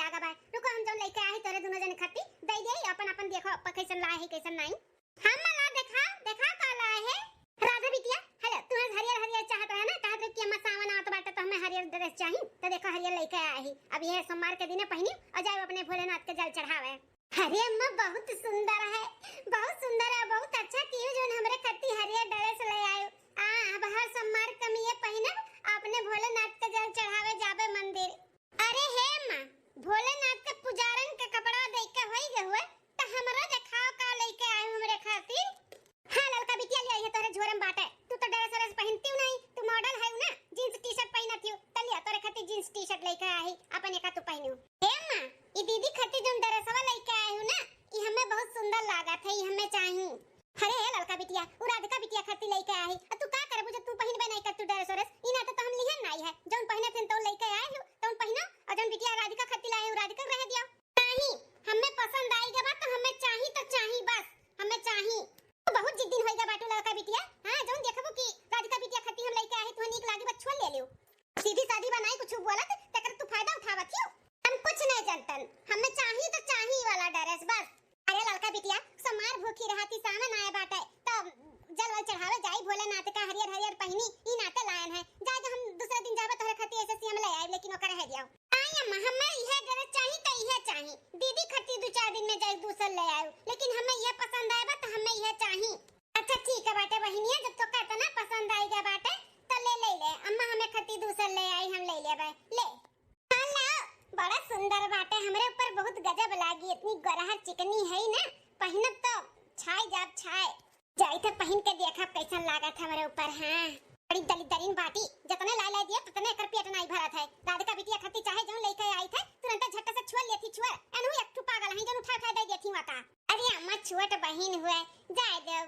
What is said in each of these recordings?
लागा बा। रुको हम जौन लेके आए तोरे दोनों जने खट्टी दे दे अपन अपन देखो कैसन लाए है कैसन नहीं। हम ला देखा देखा का लाए है राधा बिटिया। हेलो तुम्हें हरियर हरियर चाहत है ना कहत कि अम्मा सावन आवत बाटे तो हमें हरियर ड्रेस चाहिए तो देखो हरियर लेके आए ही। अब ये सोमवार के दिन पहनी और जाए अपने भोलेनाथ के जल चढ़ावे। अरे अम्मा बहुत सुंदर है बहुत अच्छा कियो जो हमरे खट्टी हरियर ड्रेस ले आयो। अब हर सोमवार कम ये पहनब अपने भोलेनाथ के जल चढ़ावे जाबे मंदिर। अरे हे मां भोलेनाथ के पुजारन के कपड़ा देख के होई गे हुए त हमरा दिखाओ का लेके आए हमरे खातिर। हां लड़का बिटिया ले आई है तोरे झोरम बाटे। तू तो ड्रेस वरेस पहनती नहीं तू मॉडल है ना जींस टी-शर्ट पहनती हो तलिया तोरे खातिर जींस टी-शर्ट लेके आई अपन एका तू पहनू। हे मां ई दीदी खातिर जो ड्रेसवा लेके आई हूं ना ई हमें बहुत सुंदर लागत है ई हमें चाहिए। अरे लड़का बिटिया उ राधिका बिटिया खातिर लेके आई है तू का करबू जब तू पहनबे नहीं कर तू ड्रेस वरेस ई ना तो हम लिहन नहीं है जौन पहने थे तो लेके आए हो तो पहना और जौन बिटिया राधिका खातिर लाए हो राधिका रह दिया नहीं हमें पसंद आई गबा तो हमें चाहिए तो चाहिए बस हमें चाहिए। तू बहुत जिद्दी होइगा बाटू लड़का बिटिया। हां जौन देखबो कि राधिका बिटिया खातिर हम लेके आए तो नीक लागी बस छोड़ ले लियो। सीधी सादी बनाई कुछ बोलत तकर तू फायदा उठावत हो। हम कुछ नहीं जानतन हमें चाहिए तो चाहिए वाला ड्रेस बस। अरे लड़का बिटिया समार भूखी रहती सावन आए बाटे तब जल वल चढ़ावे जाई भोलेनाथ का हरियर हरियर पहनी ई नाते लायन है जा हम दूसरे दिन जाबे तोरे खातिर ऐसे सी हम ले आए लेकिन ओकर रह दियाओ। आई अम्मा हमें यह ड्रेस चाहिए तो यह चाहिए दीदी खातिर 2-4 दिन में जाई दूसर ले आयो लेकिन हमें यह पसंद आएबा तो हमें यह चाहिए। अच्छा ठीक है बाटे बहनिया जब तो कहता ना पसंद आएगा बाटे तो ले अम्मा हमें खातिर दूसर ले आई हम ले लेबे ले। हां ला बड़ा सुंदर बाटे हमरे ऊपर बहुत गजब लागी इतनी गरहर चिकनी है ना पहनब तो छाई जाब छाए जाई थे पहन के देखा कैसन लागत हमरे ऊपर। हां बड़ी दलिदरीन बाटी जितने ला दिया उतने कर पेट नहीं भरत है। राधिका बिटिया खातिर चाहे जो लेके आई थे तुरंत झट से छोड़ लेती छोड़ एनु एक ठू पागल है जो उठा दे देती वाका। अरे अम्मा छोट बहन हुए जाए दे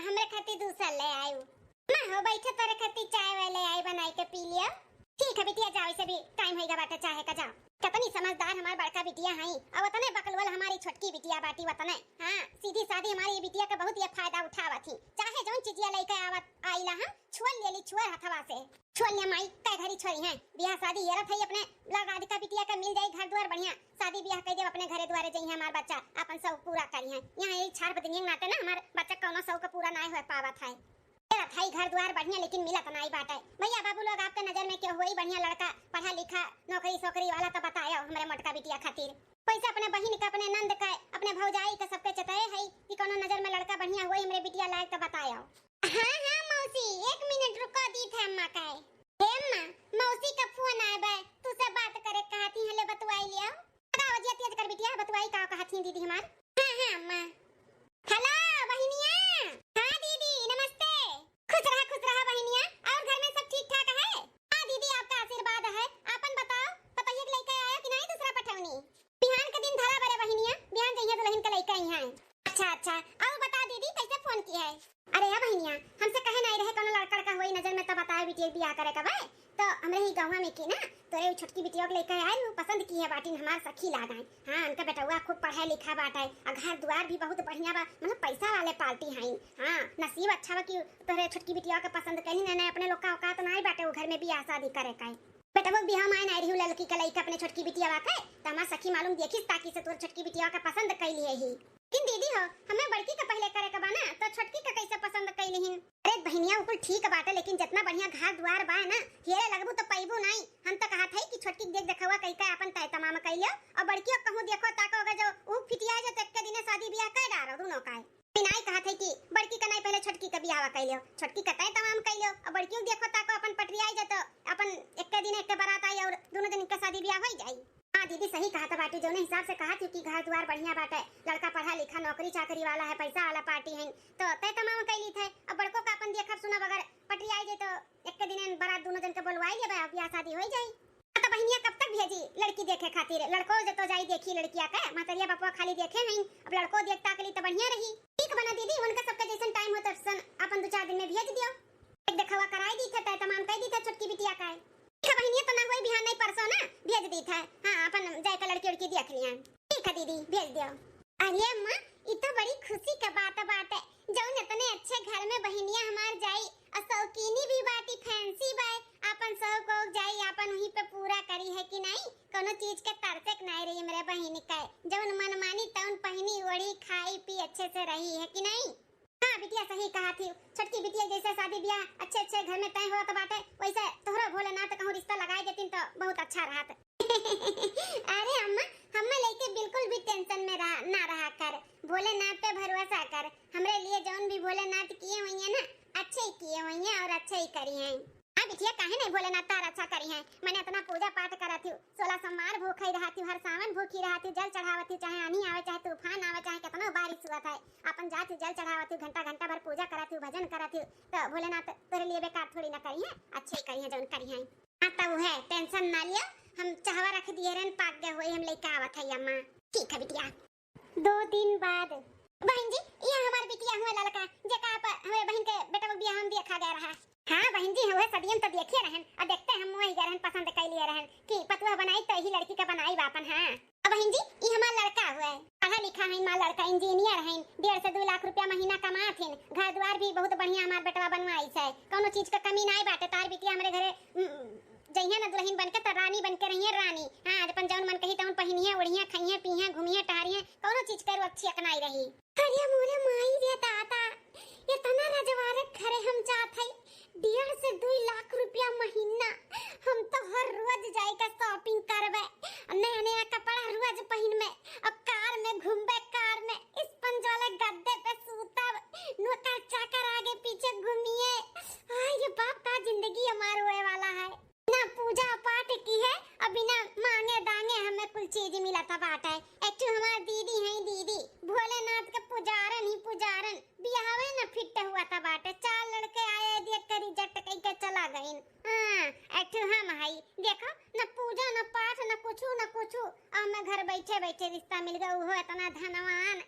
हमरे खातिर दूसरा ले आयो मैं हो बैठे तोरे खातिर चाय वाले आई बनाई के पी लिया। ठीक है बिटिया जाओ इसे भी टाइम होइगा बाटे चाहे का जाओ। कितनी समझदार हमार बड़का बिटिया है और वतने बकलवल हमारी छोटकी बिटिया बाटी वतने। हां सीधी सादी हमारी बिटिया का बहुत ये फायदा उठावत थी चाहे जोन चीजिया लेके आवत आइला हम छोड़ लेली छोड़ हथवा से छोड़ ले माई काय घरी छोरी है बियाह शादी येरत है अपने राधिका बिटिया का मिल जाई घर द्वार बढ़िया शादी बियाह कर दे अपने घरे द्वारे जई है हमार बच्चा अपन सब पूरा करी है यहां ये छाड़ बदनिया नाते ना हमार बच्चा कोनो सब का पूरा नहीं हो पावत है। भाई घर द्वार बढ़िया लेकिन मिलत नहीं बाटे। भैया बाबू लोग आपके नजर में क्यों हुई बढ़िया लड़का पढ़ा लिखा नौकरी सोकरी वाला तो बताया हमारे मोटका बिटिया खातिर पैसा अपने बहन का अपने नंद का अपने भौजाई का सबके चताए है कि कोनो नजर में लड़का बढ़िया हुई हमरे बिटिया लायक तो बताया। हां मौसी 1 मिनट रुको दी थे अम्मा का हे अम्मा मौसी का फोन आए बे तू से बात करे कहती है ले बतवाई लिया बताओ जी तेज कर बिटिया बतवाई का कहती दीदी हमार। हां अम्मा हेलो बहनिया। हां दीदी नमस्ते खुश रहा बहनिया और घर में सब ठीक ठाक है। हां दीदी आपका आशीर्वाद है अपन बताओ पतैया के लेके आया कि नहीं दूसरा पठौनी बिहान के दिन धरा बरे बहनिया बिहान जइया दुल्हन के लेके आई हैं। अच्छा और बता दीदी कैसे फोन की है। अरे या बहनिया हमसे कहे नहीं रहे कोनो लड़का का होई नजर में तो बताए बिटिया बियाह करे का बे तो हमरे ही गांव में की ना तोरे छोटकी बिटिया के लेके आई वो पसंद की है बाटी हमार सखी लागा। हां उनका बेटवा खूब पढ़ा लिखा बाटा है और घर द्वार भी बहुत बढ़िया बा मतलब पैसा वाले पार्टी है। हां नसीब अच्छा बा कि तोरे छोटकी बिटिया के पसंद कहीं ना अपने लोग का औकात नहीं बाटे वो घर में बियाह शादी करे का बेटवा बियाह में नहीं रही लड़की के लइका अपने छोटकी बिटिया वाके त हमार सखी मालूम देखिस ताकि से तोर छोटकी बिटिया का पसंद कैली है ही लेकिन दीदी हो हमें बड़की का पहले करे का बाना तो छोटकी का कैसे पसंद कैली है। अरे बहनिया ऊपर ठीक बाटे लेकिन जितना बढ़िया घर द्वार बा ना हेरे लगबू तो पैबू नहीं हम तो कहत है कि छोटकी देख देखवा कई का अपन तय तमाम कैलियो और बड़की कहूं देखो ताको अगर जो ऊ फिटिया जो तक के दिन शादी बियाह कर डारो दोनों का बिनाई कहत है कि बड़की का नहीं पहले छोटकी का बियाह कैलियो छोटकी का तय तमाम कैलियो और बड़की देखो ताको अपन पटरियाई जतो अपन एक के दिन एक के बारात आई और दोनों दिन का शादी बियाह हो जाई। हां दीदी सही कहा था बाटी जोने हिसाब से कहा थी कि घर द्वार बढ़िया बाटे लड़का पढ़ा लिखा नौकरी चाकरी वाला है पैसा वाला पार्टी है तो तय तमाम कैली थे अब बड़को का अपन देखब सुना बगैर पटरी आई जे तो एक के दिन बारात दोनों जन के बुलवाई ले बियाह शादी हो जाई। तो बहनिया कब तक भेजी लड़की देखे खातिर लड़को जे तो जाई देखी लड़किया का मातरिया बापा खाली देखे नहीं अब लड़को देखता के लिए तो बढ़िया रही। ठीक बना दीदी उनका सबका जैसन टाइम हो तब अपन 2-4 दिन में भेज दियो एक देखवा कराई दी थे तय तमाम कह दी थे छोटकी बिटिया का बहनिया तो ना कोई बिहान नहीं परसों ना भेज दी था। हां अपन जाए का लड़की उड़की देख लिया। ठीक है दीदी भेज दियो। अरे अम्मा ये तो बड़ी खुशी का बात है जौन इतने अच्छे घर में बहनिया हमार जाई और शौकीनी भी बाटी फैंसी बाय अपन सब को जाई अपन वहीं पे पूरा करी है कि नहीं। कोनो चीज के तरसक नहीं रही मेरे बहन के, जवन मन मानी तवन पहनी ओढ़ी खाई पी अच्छे से रही है कि नहीं। हाँ बिटिया सही कहा थी, छोटकी बिटिया जैसे शादी ब्याह अच्छे अच्छे घर में तय होत बाटे वैसे तोहरा भोलेनाथ कहूं रिश्ता लगाए देतीन तो बहुत अच्छा रहत। अरे अम्मा हम्मा लेके बिल्कुल भी टेंशन में ना रहा कर, भोलेनाथ पे भरोसा कर। हमरे लिए जौन भी भोलेनाथ किए हुई है ना अच्छे ही किए हुई है और अच्छे ही करी हैं। हाँ बिटिया काहे नहीं भोलेनाथ तार अच्छा करी है। मैंने इतना पूजा पाठ करा थी, 16 सोमवार भूखी रहा थी, हर सावन भूखी रहा थी, जल चढ़ावत थी, चाहे आनी आवे चाहे तूफान आवे चाहे कितना बारिश हुआ था अपन जात जल चढ़ावत थी, घंटा घंटा भर पूजा करा थी, भजन करा थी। तो भोलेनाथ तेरे लिए बेकार थोड़ी ना करी है, अच्छे ही करी है जौन करी है। हाँ तब है टेंशन ना लियो, हम चाहवा रख दिए रहन पाक गए होई हम लेके आवत है अम्मा। ठीक है बिटिया। 2 दिन बाद बहन जी ये हमार बिटिया हुए लड़का जेका आप हमारे बहन के बेटा को बियाह हम देखा गया रहा। हाँ बहन जी हुए सदियन तो देखे रहन और देखते हम वही रहन पसंद कर लिए रहन कि पतुआ बनाई तो ही लड़की का बनाई बापन। हाँ अब बहन जी ये हमार लड़का हुए पढ़ा लिखा है, हमार लड़का इंजीनियर है, 1.5 से 2 लाख रुपया महीना कमाथिन, घर द्वार भी बहुत बढ़िया हमार बेटवा बनवाई है, कोनो चीज का कमी नहीं बाटे। तार बिटिया हमारे घरे जइया ना दुल्हन बनके त रानी बनके रहिए रानी। हां अपन जौन मन कही तौन पहिनिए ओढ़िए खाइए पीए घूमिए टहरिए कोनो चीज करू अच्छी अकनाई रही। अरे मोरे माई रे दादा ये तना रजवारक घरे हम जात है 1.5 से 2 लाख रुपया महीना। हम तो हर रोज जाई का शॉपिंग करबे, नया नया कपड़ा रोज पहिन में और कार में घूमबे, कार में स्पंज वाले गद्दे पे सूतब, नौकर चाकर आगे पीछे घूमिए। ये बाप का जिंदगी हमार होए वाला है ना। पूजा पाठ की है और बिना मांगे दांगे हमें कुल चीज मिला था बाटा है। एक्चुअली हमारी दीदी है, दीदी भोलेनाथ के पुजारन ही पुजारन बियाहवे ना फिट हुआ था बाटे। 4 लड़के आए देख कर रिजेक्ट कई के चला गए। हां एक्चुअली हम है देखो ना पूजा ना पाठ ना कुछ और हमें घर बैठे बैठे रिश्ता मिल गया। वो इतना धनवान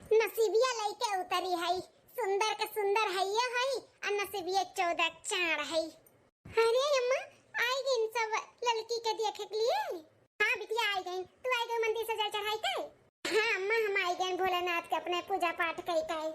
नसीबिया लेके उतरी है, सुंदर के सुंदर है ये है और नसीबिया 14 चार है। अरे अम्मा आई गई सब लड़की के देखे के लिए। हाँ बिटिया आई गई, तू आई गई मंदिर से जल चढ़ाई के। हाँ अम्मा हम आई गए भोलेनाथ के अपने पूजा पाठ कई काई।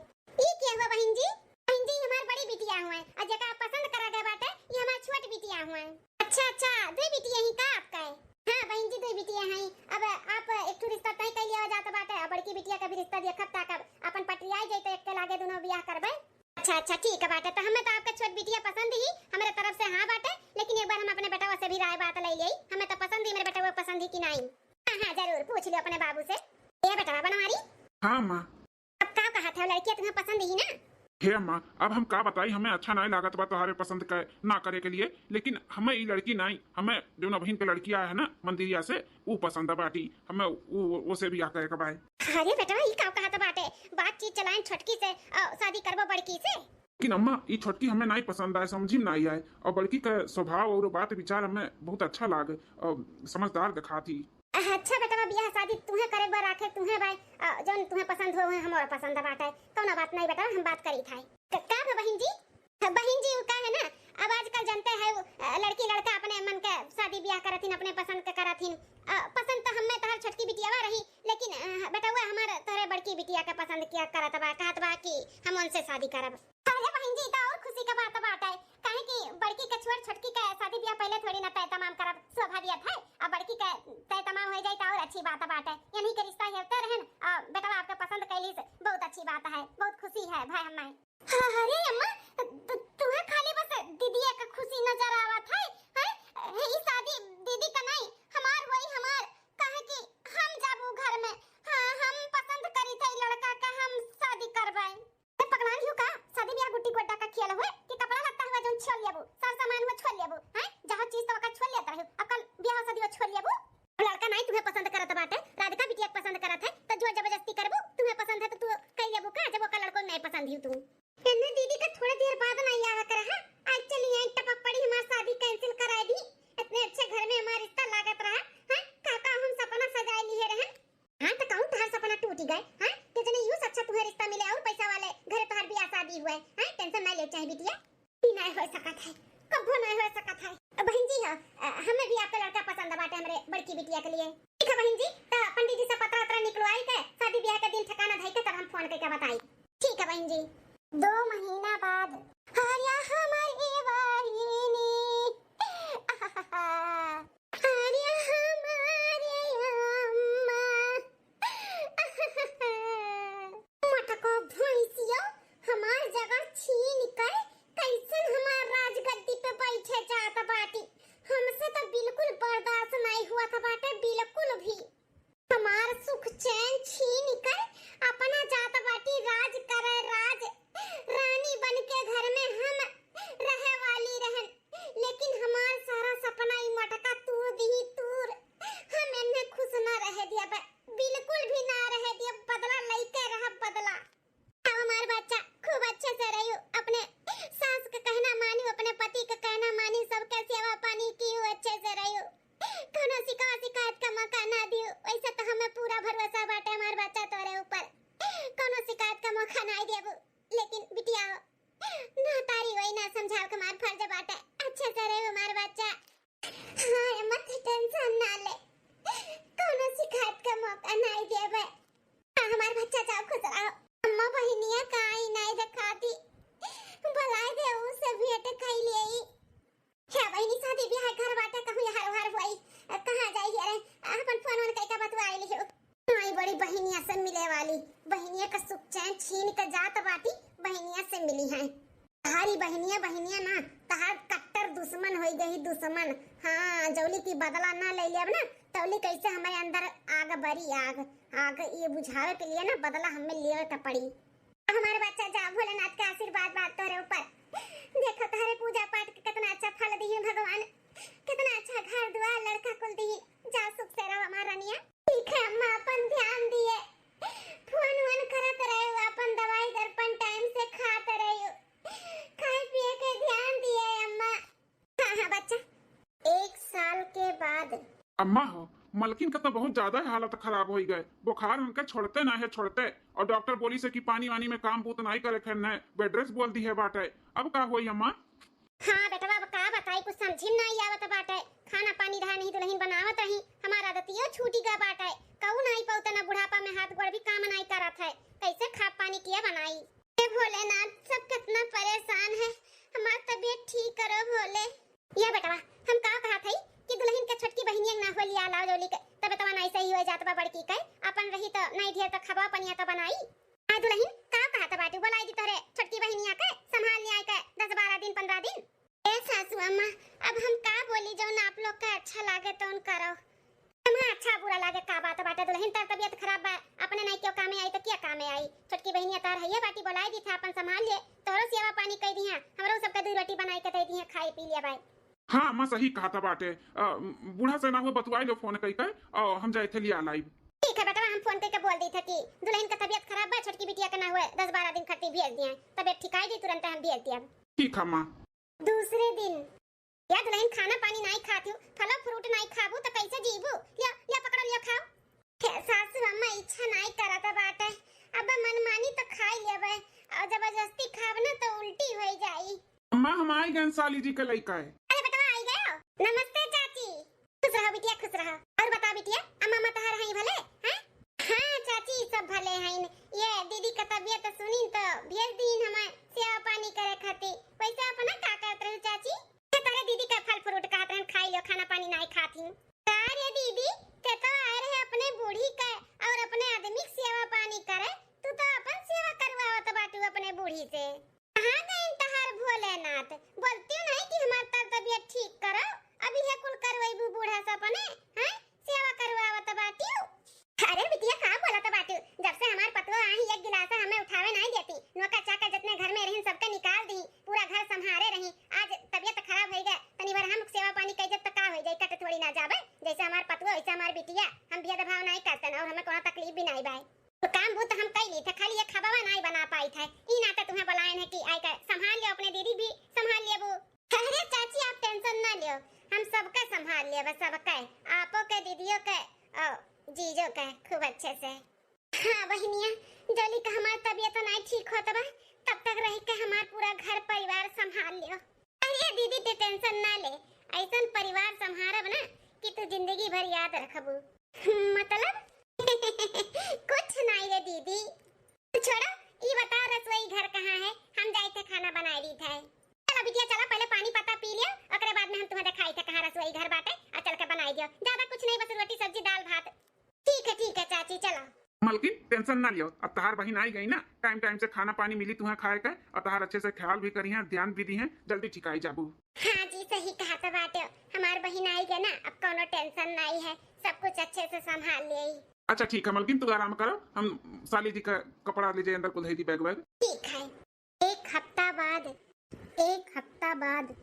ये क्या हुआ बहन जी? बहन जी हमारी बड़ी बिटिया हुए और जगह आप पसंद करा गए बाटे ये हमारी छोटी बिटिया हुए। अच्छा 2 बिटिया ही का आपका है? हाँ बहन जी 2 बिटिया हैं। अब आप एक ठो रिश्ता तय कर लिया जाता बाटे और बड़की बिटिया का भी रिश्ता देखत ता कब अपन पटियाई जाई तो एक के लागे दोनों ब्याह करबे। अच्छा ठीक है बाटे तो हमें तो आपका छोट बिटिया पसंद ही हमारे तरफ से हाँ बाटे, लेकिन एक बार हम अपने बेटा से भी राय बात ले ली। हमें तो पसंद ही मेरे बेटा को पसंद ही कि नहीं। हाँ जरूर पूछ लियो अपने बाबू से। ये बेटा बनवारी। हाँ माँ। अब का कहा था लड़की तुम्हें पसंद ही ना? हे माँ अब हम का बताई, हमें अच्छा नहीं लागत बा तुम्हारे पसंद का ना करे के लिए, लेकिन हमें ये लड़की नहीं, हमें जो ना बहन के लड़कियां है ना मंदिरिया से वो पसंद है बाटी, हमें वो से भी आ करे कबाई। अरे बेटा ये का कहा था बाटे बातचीत चलाएं छोटकी से शादी करबो बड़की से। लेकिन अम्मा ये छोटकी हमें नहीं पसंद आए, समझी में नहीं आए और बड़की का स्वभाव और बात विचार हमें बहुत अच्छा लागे और समझदार दिखा थी। अच्छा बेटा बियाह शादी तुम्हें करे बार आखे तुम्हें भाई जो तुम्हें पसंद हो हमारा पसंद है बाटा कौन बात नहीं बेटा हम बात करी था का बहन जी का है ना। अब आजकल जानते हैं लड़की लड़का अपने मन के शादी ब्याह करथिन अपने पसंद के करथिन। पसंद तो हमें तोहर छोटकी बिटिया रही, लेकिन बेटा हुआ हमारे तोहरे बड़की बिटिया का पसंद किया करत बा कहत बा कि हम उनसे शादी करब। अरे बहन जी तो और खुशी का बात बाटे काहे कि बड़की के छोड़ छोटकी का शादी ब्याह पहले थोड़ी ना तय तमाम करब स्वाभाविक है। अब बड़की का तय तमाम हो जाए तो और अच्छी बात बाटे, यानी के रिश्ता हेते रहन बेटा आपके पसंद कैली से बहुत अच्छी बात है, बहुत खुशी है भाई हमें। अरे अम्मा तुम्हें खाली बस दीदी का खुशी नजर आवत है ई शादी दीदी का नहीं हमार वही हमार काहे कि हम जाबू घर में। हां हम पसंद करी थे लड़का का हम शादी करबै। ए पगलान हियो का शादी ब्याह गुट्टी गोड्डा का खेल हुए कि कपड़ा लगता हुआ जोन छोड़ लेबू सब सामान में छोड़ लेबू हैं जहां चीज तो का छोड़ लेता है। अब कल ब्याह शादी छोड़ लेबू लड़का नहीं तुम्हें पसंद करत बाटे राधिका बिटिया पसंद करत है तो जो जबरदस्ती करबू तुम्हें पसंद है तो तू कह लेबू का जब का लड़को नहीं पसंद ही तू एने दीदी का थोड़ी देर बाद नहीं आवा कर। हां आज चली आई टपक पड़ी हमारी शादी कैंसिल कराई दी, इतने अच्छे घर में हमारा रिश्ता लागत रहा हैं काका हम सपना सजाए लिए रहन। हां तो कहूं तुम्हारा सपना टूट गए हैं कि जने यूं अच्छा तुम्हें रिश्ता मिले और पैसा वाले घर तोहर ब्याह शादी हुए हैं टेंशन ना ले चाहे बिटिया ई नहीं हो सकत है कबो नहीं हो सकत है। बहन जी हमें भी आपका लड़का पसंद बाटे हमरे बड़की बिटिया के लिए। ठीक है बहन जी तो पंडित जी से पत्र निकलवाई के शादी ब्याह के दिन ठिकाना धई के तब हम फोन करके बताई। ठीक है बहन जी। 2 महीना बाद हरिया हमारी वाहिनी रहे दिया बिल्कुल भी ना रहे दिया, बदला लेके रहा बदला। अब हमार बच्चा खूब अच्छे से रही, अपने सास का कहना मानी, अपने पति का कहना मानी, सबके सेवा पानी की अच्छे से रही, कोनो शिकायत का मौका ना दियो। वैसे तो हमें पूरा भरोसा बाटे हमार बच्चा तोरे ऊपर, कोनो शिकायत का मौका ना देबो। लेकिन बिटिया ना तारी वही ना समझाओ के हमार फर्ज बाटे, अच्छे से रही हमार बच्चा। हाँ मत टेंशन ना ले, कोनो शिकायत का मौका नहीं देबे। हमार बच्चा जाओ खुश रहो। अम्मा बहनिया काई नहीं दिखाती, बुलाए दे उसे भेंट खाई लेई। क्या बहनी शादी ब्याह घर बाटे कहूं हर हर हुई, कहां जाई रे अपन फोन कई का बतवाई लियो। आई बड़ी बहनिया से मिले वाली, बहनिया का सुख चैन छीन के जात बाटी, बहनिया से मिली है। तारी बहनिया ना तहार कट्टर दुश्मन हो गई, दुश्मन। हाँ जौली की बदला ना ले लेब ना, तौली कैसे हमारे अंदर आग बरी आग ये बुझावे के लिए ना बदला हमें लेवे के पड़ी। हमारे बच्चा जा भोलेनाथ का आशीर्वाद बात तोरे ऊपर। देखो तारे पूजा पाठ के कितना अच्छा फल दी भगवान, कितना अच्छा घर द्वार लड़का कुल दी। जा सुख से रहो हमारा रानिया। ठीक है अम्मा, अपन ध्यान दिए, फोन वन करत रहो, अपन दवाई दर्पण टाइम से खाते रहो, खाए पिए के ध्यान दिए अम्मा। हाँ बच्चा, 1 साल के बाद अम्मा हो मलकिन का तो बहुत ज्यादा हालत खराब हो गए, बुखार उनके छोड़ते ना है छोड़ते, और डॉक्टर बोली से कि पानी वानी में काम बूत नहीं करे खेलना है, बेड रेस्ट बोल दी है बाटे। अब का हुई अम्मा? हाँ बेटा बाबा का बताई, कुछ समझी नहीं आवत बाटे। खाना पानी रहा नहीं दुल्हन बनावत रही, हमारा आदतियो छूटी गा बाटे। कहू नहीं पौता ना बुढ़ापा में हाथ गोड़ भी काम नहीं करत है, कैसे खा पानी किया बनाई। हे भोलेनाथ सब कितना परेशान है, हमार तबीयत ठीक करो भोले। या बेटा हम का कहा थे कि दुल्हन के छोटकी बहनिया ना हो लिया लाओ जोली के, तबे तवा नहीं सही हो जात बा बड़की के, अपन रही तो नहीं ढेर तो खबा पनिया तो बनाई। आ दुल्हन का कहा था बाटू बोलाई दी तोरे छोटकी बहनिया के संभाल लिया के 10-12 दिन 15 दिन। ए सासू अम्मा अब हम का बोली, जो आप लोग का अच्छा लागे तो उन करो, हमें अच्छा बुरा लागे का बात बाटे। दुल्हन तर तबीयत खराब बा, अपने नहीं क्यों कामे आई तो क्या कामे आई। छोटकी बहनिया तार है बाटी बोलाई दी था, अपन संभाल ले, तोरो सेवा पानी कई दी है, हमरो सबके 2 रोटी बनाई के दे दी है, खाई पी लिया भाई। हाँ अम्मा सही कहा था बाटे, बूढ़ा से ना हुआ बतवाई लो फोन कई कर, और हम जाए थे लिया लाइव। ठीक है बेटा, हम फोन पे बोल दी था कि दुल्हन का तबीयत खराब बा, छोटकी बिटिया का ना हुए, 10-12 दिन खट्टी भेज दिए, तबीयत ठीक आई दी तुरंत हम भेज दिया। ठीक है माँ। दूसरे दिन या दुल्हन खाना पानी नहीं खाती हूँ, फलो फ्रूट नहीं खाबू तो कैसे जीबू। लिया पकड़ो लिया खाओ। सासू अम्मा इच्छा नहीं करता बाटे, अब मनमानी तो खाई लेबे, और जबरदस्ती खाब ना तो उल्टी हो जाई। अम्मा हम आई गए साली जी के लइका है। अरे बेटा आई गए हो, नमस्ते चाची। खुश रहो बिटिया खुश रहो। और बता बिटिया अम्मा मतहर हैं भले हैं? हाँ चाची सब भले हैं। ये दीदी का तबीयत सुनी तो भेज दीन हमें सेवा पानी करे खातिर। वैसे अपना का करत रहो चाची? तेरे दीदी का फल फ्रूट खात रहन, खाई लो, खाना पानी नहीं खाती। अरे दीदी ते तो आए रहे अपने बूढ़ी का और अपने आदमी की सेवा पानी करे, तू तो अपन सेवा करवावत बाटू अपने बूढ़ी से। कहां गए तहार भोलेनाथ, बोलती नहीं कि हमार तबीयत ठीक करो, अभी है कुल करवाईबू बूढ़ा से अपने हैं सेवा करवावत बाटू। अरे बिटिया का बोलत बाटू, जब से हमार पतवा आई एक गिलास हमें उठावे नहीं देती, नौका चाका जितने घर में रहन सबके निकाल दी, पूरा घर संभाले रही। आज तबीयत खराब हो गए, तनी बार हम सेवा पानी कई जब तक का हो जाए, कट थोड़ी ना जावे। जैसे हमार पतवा वैसे हमार बिटिया, हम भेदभाव नहीं करते और हमें कोनो तकलीफ भी नहीं बाई। तो काम वो तो हम कई ली थे, खाली ये खबावा नहीं बना पाई थे। ई ना तो तुम्हें बुलाए है कि आई का संभाल लियो, अपने दीदी भी संभाल लियो। अरे चाची आप टेंशन ना लियो, हम सबका संभाल लियो, बस सबका, आपो के दीदियों के जीजो का खूब अच्छे से। हाँ बहनिया जोली का हमार तबीयत नहीं ठीक होता बा, तब तक रह के हमार पूरा घर परिवार संभाल लियो। अरे दीदी ते टेंशन ना ले, ऐसा परिवार संभारब ना कि तू जिंदगी भर याद रखबू। मतलब कुछ नहीं रे दीदी, छोड़ो ये बता रसोई घर कहाँ है, हम जाए थे खाना बनाए ली थे। चलो बिटिया चलो पहले पानी पता पी लियो, ओकरे बाद में हम तुम्हें दिखाई थे कहाँ रसोई घर बाटे, और चल के बनाई दियो। ज्यादा कुछ नहीं, बस रोटी सब्जी दाल भात। ठीक है चाची चलो। मलकिन टेंशन ना लियो, अब तहार बहन आई गई ना, टाइम टाइम से खाना पानी मिली तुम्हें खाए का, और तहार अच्छे से ख्याल भी करी है, ध्यान भी दी है, जल्दी ठीक आई जाबू। हाँ जी सही कहा था बाटे, हमार बहन आई गई ना, अब कोनो टेंशन नहीं है, सब कुछ अच्छे से संभाल ले। अच्छा ठीक है मलकिन, तू आराम करो, हम साली जी का कपड़ा ले जाए अंदर कुल दी बैग। ठीक है। एक हफ्ता बाद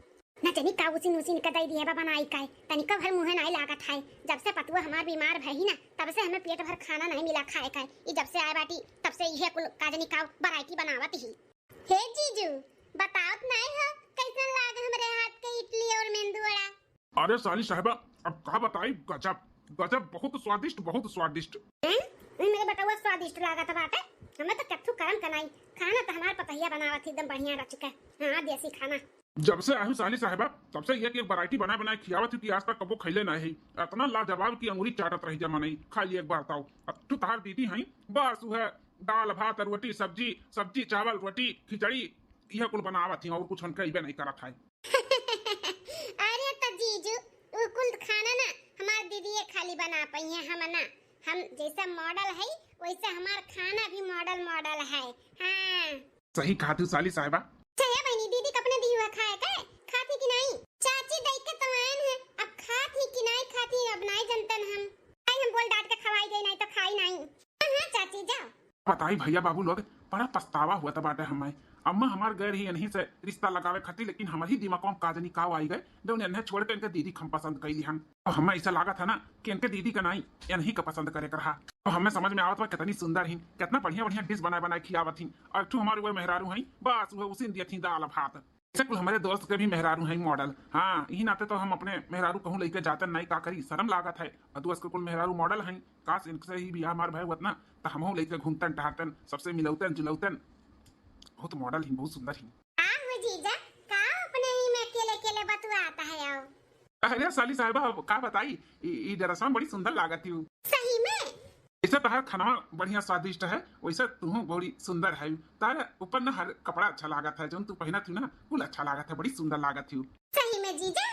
ना जानी का उसी नुसी का दई दिए बा बनाई काय तनिका भर मुंह नहीं लागत है। जब से पतुआ हमार बीमार भई ना तब से हमें पेट भर खाना नहीं मिला खाए काय। ई जब से आए बाटी तब से यह कुल का जानी का वैरायटी बनावत ही। हे जीजू बताओ नहीं हो कैसन लाग हमरे हाथ के इडली और मेंदू वड़ा। अरे साली साहिबा अब का बताई, गजब गजब, बहुत स्वादिष्ट बहुत स्वादिष्ट। मेरे बटुआ स्वादिष्ट लागत बाटे। हमें तो कथू करम कनाई खाना तो हमार पतैया बनावत एकदम बढ़िया रच के। हां देसी खाना जब से आयु साली साहिबा तब से ये वैरायटी बना बनाए खियावत कि आज तक कबो खैले नहीं है। इतना लाजवाब की अंगुरी चाटत रही जमा नहीं खाई एक बार ताऊ। अब तू तार दीदी हैं बस वह दाल भात रोटी सब्जी सब्जी चावल रोटी खिचड़ी यह कुल बनावत ही और कुछ हम कहीं नहीं करत है। अरे तो जीजू वो कुल खाना ना हमार दीदी ये खाली बना पई है। हम जैसा मॉडल है वैसे हमार खाना भी मॉडल मॉडल है। हां सही कहा तू साली साहिबा। चलिए बहनी दीदी कपने दी हुआ खाए के खाती कि नहीं। चाची दई के तो आयन है अब खाती कि नहीं खाती अब नहीं जानतन हम। आई हम बोल डांट के खवाई गई नहीं तो खाई नहीं। हां चाची जाओ। बताई भैया बाबू लोग बड़ा पछतावा हुआ था बाटे हमें। अम्मा हमार गैर ही इन्हीं से रिश्ता लगावे खाती लेकिन हमारी दिमागों का काजनी काव आई गए जो इन्हें छोड़ के इनके दीदी हम पसंद कैली हम। और हमें ऐसा लगा था ना कि इनके दीदी का नहीं इन्हीं का पसंद करे रहा। और हमें समझ में आवत कितनी सुंदर ही कितना बढ़िया बढ़िया डिश बनाए बनाए खियावत ही। और तू हमारे वो मेहरारू हैं बस वह उसी दिया थी दाल भात। ऐसे कुल हमारे दोस्त के भी मेहरारू हैं मॉडल। हाँ यही नाते तो हम अपने मेहरारू कहूँ लेके जाते नहीं का करी शर्म लागत है। और दोस्त के कुल मेहरारू मॉडल हैं काश इनसे ही भी हमारे भाई हुआ ना तो हम लेके घूमतन टहरतन सबसे मिलौतन जुलौतन। बहुत मॉडल ही बहुत सुंदर ही। आओ जीजा का अपने ही में अकेले अकेले बतुआ आता है। आओ अरे साली साहिबा का बताई ई दरअसल बड़ी सुंदर लागत ही। सही में ऐसा तहार खाना बढ़िया स्वादिष्ट है वैसे तू बड़ी सुंदर है। तारे ऊपर ना हर कपड़ा अच्छा लागत है जो तू पहना थी ना फुल अच्छा लागत है बड़ी सुंदर लागत थी। सही में जीजा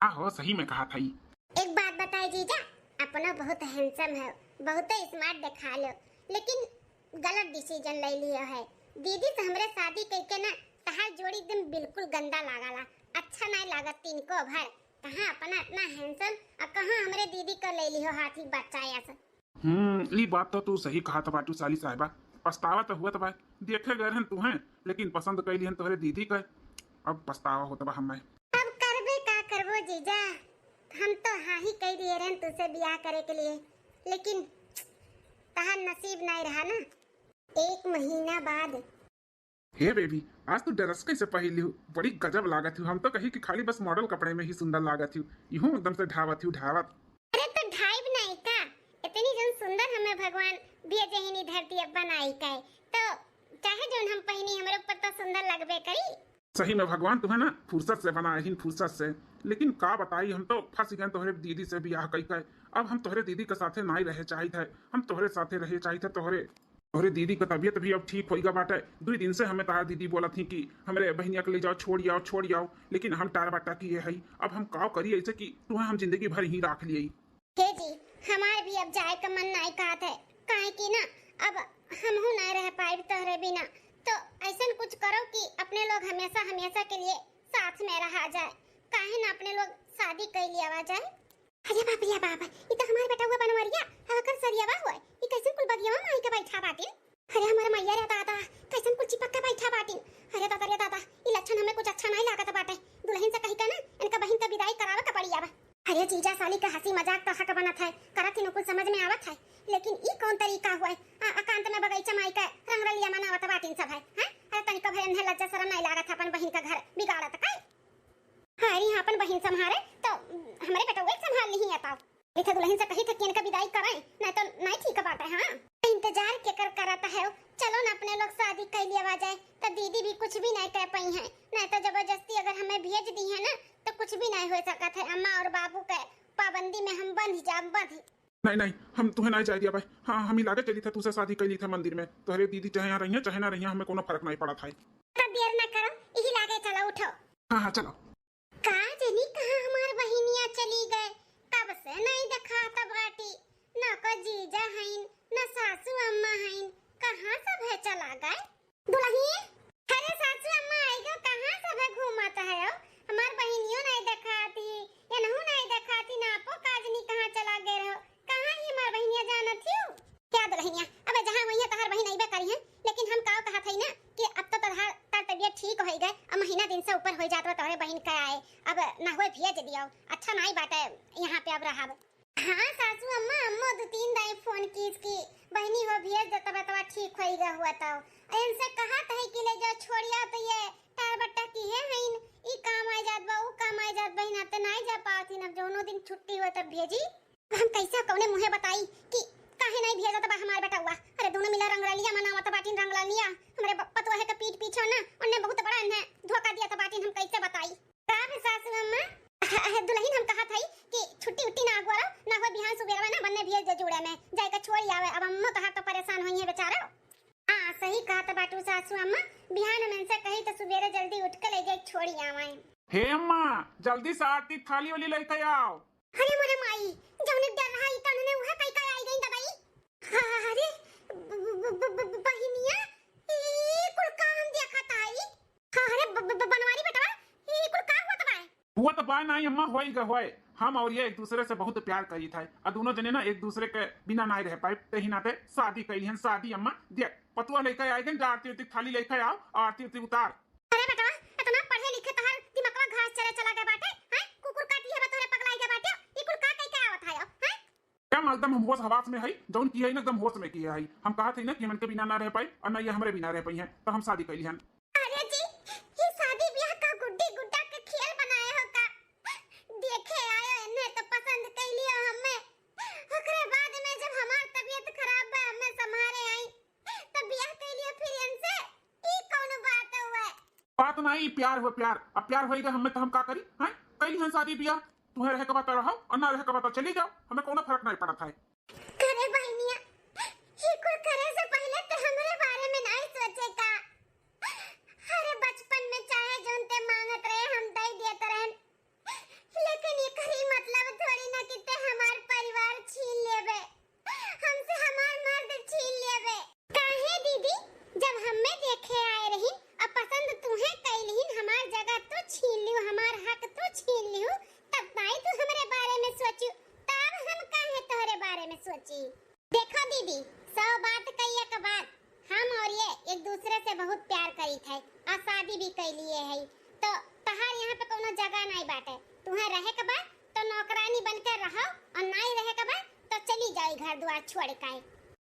आहो सही में कहा था। एक बात बताए जीजा अपना बहुत हैंडसम है बहुत स्मार्ट दिखा लो लेकिन गलत डिसीजन ले लिया है। दीदी से हमरे शादी करके ना तहार जोड़ी एकदम बिल्कुल गंदा लागला अच्छा नहीं लागत तीन को भर। कहां अपना इतना हैंडसम और कहां हमरे दीदी को ले लियो हाथी बच्चा ऐसा। ये बात तो तू सही कहा था बाटू साली साहिबा। पछतावा तो हुआ था भाई देखे गए हैं तू हैं लेकिन पसंद कैली हैं तोहरे दीदी का। अब पछतावा होता बा हमें। अब करबे का करबो जीजा हम तो हाँ ही कह दिए रहन तुझसे ब्याह करे के लिए लेकिन तहार नसीब नहीं रहा ना। एक महीना बाद हे बेबी आज तू ड्रेस कैसे पहली हूँ बड़ी गजब लागत हूँ। हम तो कही कि खाली बस मॉडल कपड़े में ही सुंदर लागत हूँ यूं एकदम से ढावत हूँ ढावत। अरे तो ढाइब नहीं का इतनी जन सुंदर हमें भगवान भेजहिनी धरती अब बनाई का तो चाहे जो हम पहनी हमारे ऊपर तो सुंदर लगबे करी। सही में भगवान तुम्हें ना फुर्सत से बनाए ही फुर्सत से। लेकिन का बताई हम तो फंस गए तोहरे दीदी से ब्याह कई का। अब हम तोहरे दीदी के साथे नहीं रहे चाहिए थे हम तोहरे साथे रहे चाहिए थे। तोहरे दीदी का तबीयत भी अब ठीक होगा बाटे। 2 दिन से हमें तारा दीदी बोला थी कि हमारे बहनिया के ले जाओ छोड़ आओ लेकिन हम टार बाटा किए है। अब हम काव करिए ऐसे कि तुम्हें हम जिंदगी भर ही रख लिए। हे जी हमारे भी अब जाए का मन नहीं कहत है काहे कि ना अब हम हो ना रह पाए तोहरे बिना तो ऐसा कुछ करो कि अपने लोग हमेशा हमेशा के लिए साथ में रहा जाए। काहे ना अपने लोग शादी कर लिया जाए। अरे बाप रे बाप ये तो हमारे बेटा हुआ बनवरिया हकर सरियावा हुआ ये कैसे कुल बगिया में आई के बैठा बाटिन। अरे हमारा मैया रे दादा कैसे कुल चिपक के बैठा बाटिन। अरे दादा ये लक्षण हमें कुछ अच्छा नहीं लागत बाटे। दुल्हन से कही का ना इनका बहन का विदाई करावे का पड़ी आवा। अरे जीजा साली का हंसी मजाक तो हक बनत है करत ही कुछ समझ में आवत है लेकिन ई कौन तरीका हुआ है। एकांत में बगीचा माई का रंग रलिया मनावत बाटिन सब है। हां अरे तनिका भय इन्हें लज्जा शर्म नहीं लागत अपन बहन का घर बिगाड़त का। हां यहाँ अपन बहन संभारे तो हमारे बेटा वो संभाल नहीं आता। इथे दुल्हन से कही थकी इनका विदाई कराए नहीं तो नहीं ठीक बात है। हां इंतजार के करता है चलो ना अपने लोग शादी कर लिया जाए तो दीदी भी कुछ भी नहीं कह पाई है नहीं तो जबरदस्ती अगर हमें भेज दी है ना तो कुछ भी नहीं हो सकता है। अम्मा और बाबू के पाबंदी में हम बंध नहीं हम तुम्हें नहीं चाहिए भाई। हाँ हम ही लागे चली था तुझसे शादी कैली था मंदिर में तोहरे दीदी चाहे यहाँ रही चाहे ना रही हमें कोनो फर्क नहीं पड़ा था। तो देर ना करो यही लागे चलो उठो। हाँ चलो। का जनी कहाँ हमार बहिनिया चली गए तब से नहीं देखा तब बाटी न को जीजा हईन न सासू अम्मा हईन कहाँ सब है चला गए। दुल्ही अरे सासू अम्मा आई गो कहाँ सब है घूमत है हमार बहिनियों नहीं दिखाती या नहु नहीं दिखाती ना आपो काजनी कहाँ चला गए रहो कहाँ ही हमार बहिनिया जाना थी क्या दुल्हनिया। अब जहाँ वहीं तहार बहिन आइबे करी है लेकिन हम का कहा थई ना कि अब तो तहार तबियत ठीक हो गए अब महीना दिन से ऊपर हो जात तोहरे बहिन का आए ना होए भेज दियो, अच्छा नहीं बात है यहाँ पे अब रहा। हाँ सासू अम्मा, अम्मा 2-3 दाई फोन की बहनी हो भेज दे तब तब ठीक होई गा हुआ तो इनसे कहा है कि ले जाओ छोड़िया तो ये टार बट्टा की है इन ई काम आ जात बा, ऊ काम आ जात बा, ना तो नहीं जा पाती न दोनों दिन छुट्टी हो तब भेजी। हम कैसे कौने मुंहे बताई कि काहे नहीं भेजा तब हमारे बेटा हुआ। अरे दोनों मिला रंग लिया मनावा तब बाटिन रंग लिया हमारे पतवा है का पीठ पीछे ना उन्हें बहुत बड़ा ने धोखा दिया तब बाटिन हम कैसे बताई। का सासू अम्मा दुल्हन हम कहा था कि छुट्टी उट्टी ना अगवारा ना हो बिहान सुबेरवा ना बनने भेज दे जुड़े में जाएगा छोड़ आवे। अब अम्मा तो परेशान होई है बेचारा। हां सही कहा था बाटू सासू अम्मा, बिहान में से कही तो सुबेरे जल्दी उठ के ले जाए छोड़ी आवे। हे अम्मा जल्दी से आरती थाली वाली लेके आओ। अरे मोरे माई जौने डर रहा इतना ने उहे कई कई आई गई दवाई। अरे बहिनिया ई कुल काम देखा ताई। अरे बनवारी बेटा ई कुल का होत बा। हुआ तो बाय नहीं अम्मा होई गा होए। हम और ये एक दूसरे से बहुत प्यार करी था और दोनों जने ना एक दूसरे के बिना नहीं रह पाए ते ही नाते शादी करी हैं। शादी अम्मा देख पतुआ लेके आए गए आरती थाली लेके आओ आरती उतार। अरे बेटा इतना पढ़े लिखे तहर दिमागवा घास चले चला गए बाटे हैं कुकुर काटी है तोरे पगलाई के बाटे ई कुल का कई के आवत है हैं। क्या एकदम हम होश हवास में है जौन की है ना एकदम होश में की है। हम कहा थे ना कि मन के बिना ना रह पाई और ना ये हमारे बिना रह पाई हैं तो हम शादी करी हैं। अरे जी ये शादी ब्याह का गुड्डी गुड्डा के खेल बनाए हो का देखे आयो ने तो पसंद कर लिया हमें। ओकरे बाद में जब हमार तबीयत खराब बा हमें संभारे आई तब ब्याह कर लिया फिर इनसे ई कौन बात हुआ। बात नहीं प्यार हो प्यार अब प्यार होएगा हमें तो हम का करी हैं करी हैं शादी ब्याह। तुम्हें रह के बता रहो और ना रह के बता चली जाओ हमें कोनो फर्क नहीं पड़ता है। करे बहनिया ये कुल करे से पहले तो हमरे बारे में नहीं सोचे का। अरे बचपन में चाहे जोन ते मांगत रहे हम दई देत रहे लेकिन ये करी मतलब थोड़ी ना कि ते हमार परिवार छीन लेबे हमसे हमार मर्द छीन लेबे। काहे दीदी जब हमें देखे आए रही अब पसंद तुम्हें कैलहिन हमार जगह तो छीन लियो हमार हक तो छीन लियो तब नहीं तू हमरे बारे में सोची तब हम काहे तोहरे बारे में सोची। देखो दीदी 100 बात कही एक बात हम और ये एक दूसरे से बहुत प्यार करी थे और शादी भी कर लिए है तो तहार यहाँ पे कोनो जगह नहीं बाटे। तुम्हें रहे के बाद तो नौकरानी बनकर रहो और नहीं रहे के बाद तो चली जाओ घर द्वार छोड़ के।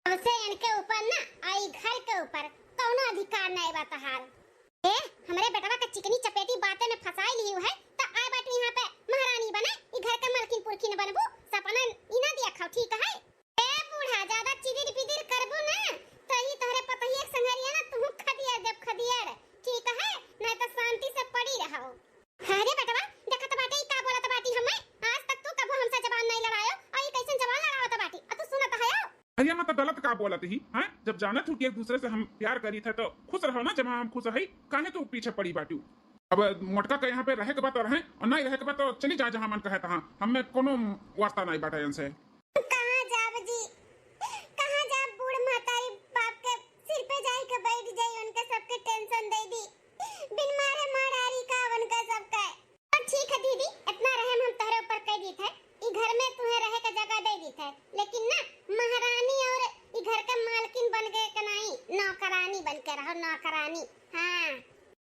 हमसे इनके ऊपर ना आई घर के ऊपर कोनो अधिकार नहीं बा तहार। ए हमरे बेटवा का चिकनी चपेटी बातें में फंसाई ली है तो आए बाटू यहाँ पे महारानी बने ई घर के मलकिन पुरखी न बनबू सपना इना दिया खाओ ठीक है। ए बूढ़ा ज्यादा चिदिर पिदिर करबू ना तो ई तोहरे पता ही एक संगरिया ना तू खदिया देव खदिया ठीक है नहीं तो शांति से पड़ी रहो। अरे बेटवा देखत बाटे ई का बोलत बाटी हमें आज तक तू कबो हमसे जबान नहीं लड़ायो और ई कैसन जबान लड़ावत बाटी आ तू सुनत है। भैया मैं तो गलत का बोला थी हैं जब जाना था कि एक दूसरे से हम प्यार करी थे तो खुश रहो ना जब हम खुश है काहे तो पीछे पड़ी बाटू। अब मोटका के यहाँ पे रहे के बात रहे और नहीं रहे के बात तो चली जा जहाँ मन कहे तहाँ हमें कोनो वास्ता नहीं बाटा इनसे। कहाँ जाब जी कहाँ जाब बूढ़ महतारी बाप के सिर पे जाई के बैठ जाई उनके सबके टेंशन दे दी बिन मारे मारारी का उनका सबका। और ठीक है दीदी इतना रहम हम तोहरे ऊपर कर दी थे ई घर में तुम्हें रहे का जगह दे दी थे लेकिन ना महारानी और ई घर के मालकिन बन गए कि नहीं नौकरानी बन के रहो नौकरानी। हाँ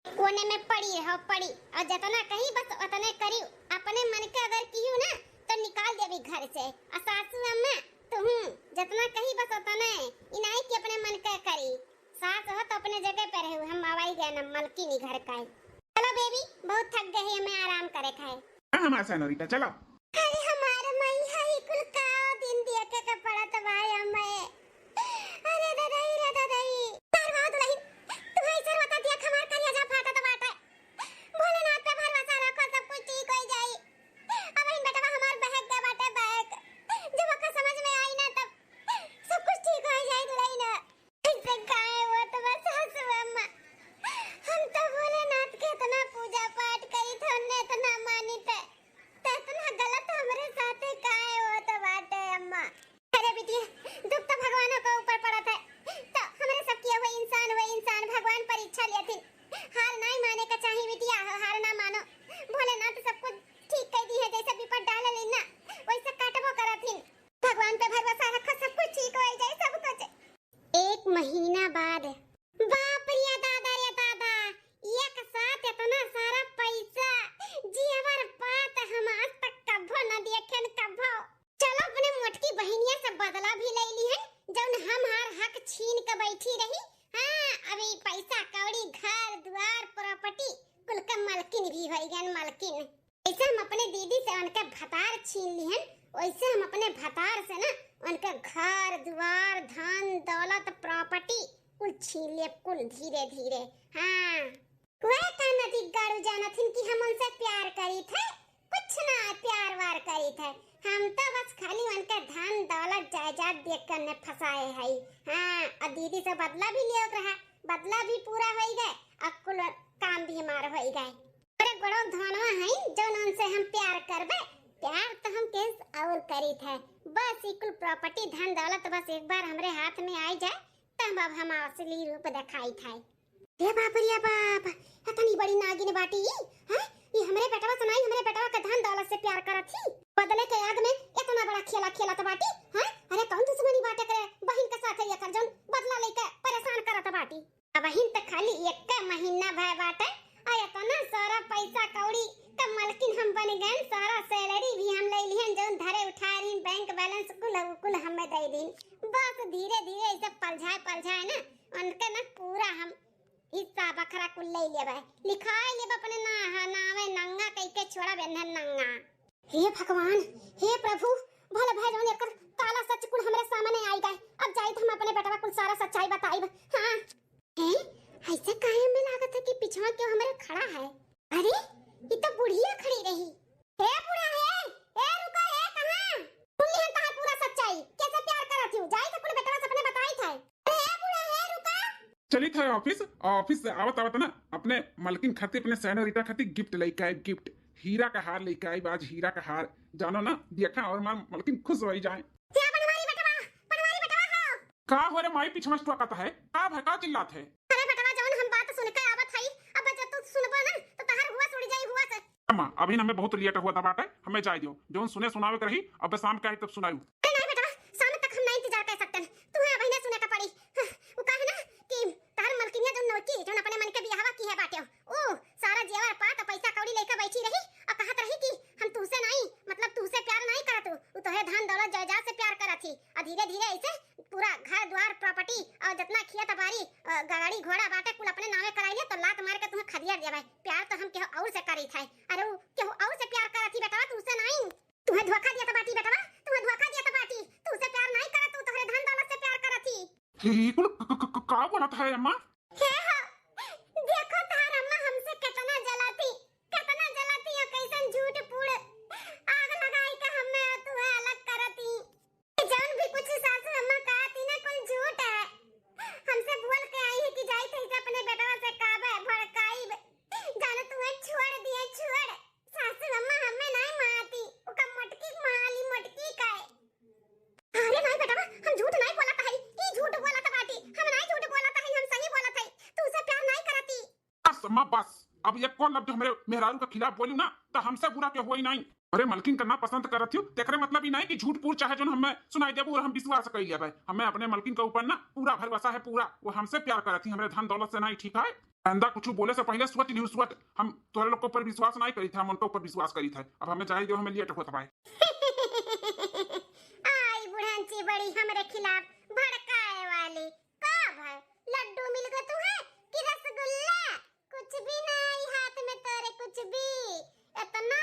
कोने में पड़ी रहो पड़ी और जितना कहीं बस उतने करी अपने मन के अगर कियो ना तो निकाल देबी घर से। और सासू अम्मा तुम जितना कहीं बस उतने इनाई की अपने मन के करी सास हो तो अपने जगह पे रहो हम आवाई गए ना मलकिन घर का। चलो बेबी बहुत थक गए हमें आराम करे खाए। हमारे सनोरिटा चलो। अरे हमारे मई है कुल का दिन दिया के पड़ा तो भाई हमें। अरे दादाई रे दादाई सरवा दुल्हन तुम्हारी सरवता दिया खमार करिया जा फाटा तो बाटा भोलेनाथ पे भरोसा रखो सब कुछ ठीक हो जाई। अब इन बेटा हमार बहक दे बाटे बहक जब का समझ में आई ना तब सब कुछ ठीक हो जाई दुल्हन। इससे काहे वो तो बस हंस अम्मा हम तो भोलेनाथ के इतना पूजा पाठ करी थे उन्हें इतना मानी थे तो इतना छीन ले कुल धीरे धीरे। हाँ वह का नदी गाड़ू जानथिन कि हम उनसे प्यार करी थे, कुछ ना प्यार वार करी थे, हम तो बस खाली उनके धन दौलत जायदाद देख कर ने फंसाए है। हाँ और दीदी से बदला भी लियो रहा, बदला भी पूरा हो गए और कुल काम भी हमारा हो गए। अरे बड़ो धनवा है जो उनसे हम प्यार करबे, प्यार तो हम केस और करी थे, बस इकुल प्रॉपर्टी धन दौलत बस एक बार हमरे हाथ में आई जाए तब अब हम असली रूप दिखाई थे। ये बाप रे बाप, इतनी बड़ी नागिन बाटी है ये हमरे बेटवा सुनाई, हमरे बेटवा का धन दौलत से प्यार करत थी, बदले के याद में इतना बड़ा खेला खेला त बाटी। हां अरे कौन दुश्मनी बाटे करे बहन के साथ ये कर जन बदला लेके परेशान करत बाटी। अब बहन त खाली एक महीना भय बाटे और इतना सारा पैसा कौड़ी का मालकिन हम बन गए, सारा सैलरी भी हम ले लिहन जौन धरे उठा रही बैंक बैलेंस कुल हमें दे दिन। बस धीरे धीरे इसे पलझाए ना उनके ना पूरा हम हिस्सा बखरा कुल ले लेबे, लिखाई लेबे अपने नावे नंगा कई के छोड़ा बेनन नंगा। हे भगवान हे प्रभु भले भाई जौन एकर काला सच कुल हमरे सामने आई गए, अब जाई तो हम अपने बेटवा कुल सारा सच्चाई बताइब। हां हैं ऐसे काहे में लागत है कि पिछवा क्यों हमरे खड़ा है। अरे ये तो बुढ़िया खड़ी रही। हे बुढ़ा है ए रुका है कहां सुनली है तहां पूरा सच्चाई कैसे प्यार करत हूं, जाई तो कुल बेटवा सपने बताई थे। हे बुढ़ा है रुका चली था ऑफिस से आवत ना अपने मलकिन खातिर अपने सेनोरिटा खातिर गिफ्ट लेके आए, गिफ्ट हीरा का हार लेके आई, आज हीरा का हार जानो ना देखा और मलकिन खुश हो जाए। पनवारी बेटवा हो का हो रे माई पीछे मस्त कहता है का भाई का चिल्लात है। अरे बेटवा जौन हम बात सुन के आवत हई अब जब तू सुनबो ना तो तहार हुआ उड़ जाई हुआ से। अम्मा अभी हमें बहुत लेट हुआ था बाटे, हमें जाए दियो जौन सुने सुनावे के रही अब शाम के आई तब सुनाई। नहीं बेटवा शाम तक हम नहीं इंतजार कर सकते, तुम्हें अभी नहीं सुने का पड़ी। वो कहे ना कि तार मलकिनिया जो नौकी जो अपने मन के बियाहवा की है बाटे ओ सारा जेवर पात पैसा कौड़ी लेकर बैठी रही और कहत रही कि हम तुसे नहीं मतलब तुसे प्यार नहीं करत, वो तोहे धन दौलत जायदाद से प्यार करत थी और धीरे धीरे ऐसे पूरा घर द्वार प्रॉपर्टी और जितना खेत बाड़ी गाड़ी घोड़ा बाटे कुल अपने नामे कराइले तो लात मार के तुम्हें खदिया देबे। प्यार तो हम केहू और से करी थे, अरे वो केहू और से प्यार करत थी बेटवा तुसे नहीं, तुम्हें धोखा दिया था बाटी बेटवा, तुम्हें धोखा दिया था बाटी, तुसे प्यार नहीं करत, तू तोहरे धन दौलत से प्यार करत थी। ही कुल का बोलत है अम्मा। हे हो देखो तार अम्मा हमसे कितना जलाती और कैसन झूठ पूड़ आग लगाई के हमें तू अलग करती। जान भी कुछ सासू अम्मा कहती ना कुल झूठ है, हमसे बोल के आई है कि जाई थे अपने बेटवा से काबे भड़काई जाने तुम्हें छोड़ दिए छोड़। सासू अम्मा हमें नहीं मारती उका मटकी माली मटकी का। अरे नहीं बेटवा हम झूठ नहीं बोला था, ई झूठ बोला था बाटी, हम नहीं झूठ बोला था, हम सही बोला था, तू उसे प्यार नहीं करती। बस अम्मा बस अब ये कौन लफ्ज हमरे मेहरारू के खिलाफ बोलू ना तो हमसे बुरा क्यों होई नहीं। अरे मलकिन करना पसंद करत हूं तेकरे मतलब ही नहीं कि झूठ पूर चाहे जो हमें सुनाई देबो और हम विश्वास कर लिया भाई, हमें अपने मलकिन के ऊपर ना पूरा भरोसा है, पूरा वो हमसे प्यार करत थी, हमरे धन दौलत से नहीं। ठीक है अंदा कुछ बोले से पहले सोच लियो सोच, हम तोरे लोग के ऊपर विश्वास नहीं करी था, हम उनके ऊपर विश्वास करी था। अब हमें चाहिए जो हमें लेट होता भाई। आई बुढ़ांची बड़ी हमरे खिलाफ भड़काए वाली कब है लड्डू मिल गए तुम्हें कि रसगुल्ला, कुछ भी नहीं हाथ में तेरे कुछ भी, इतना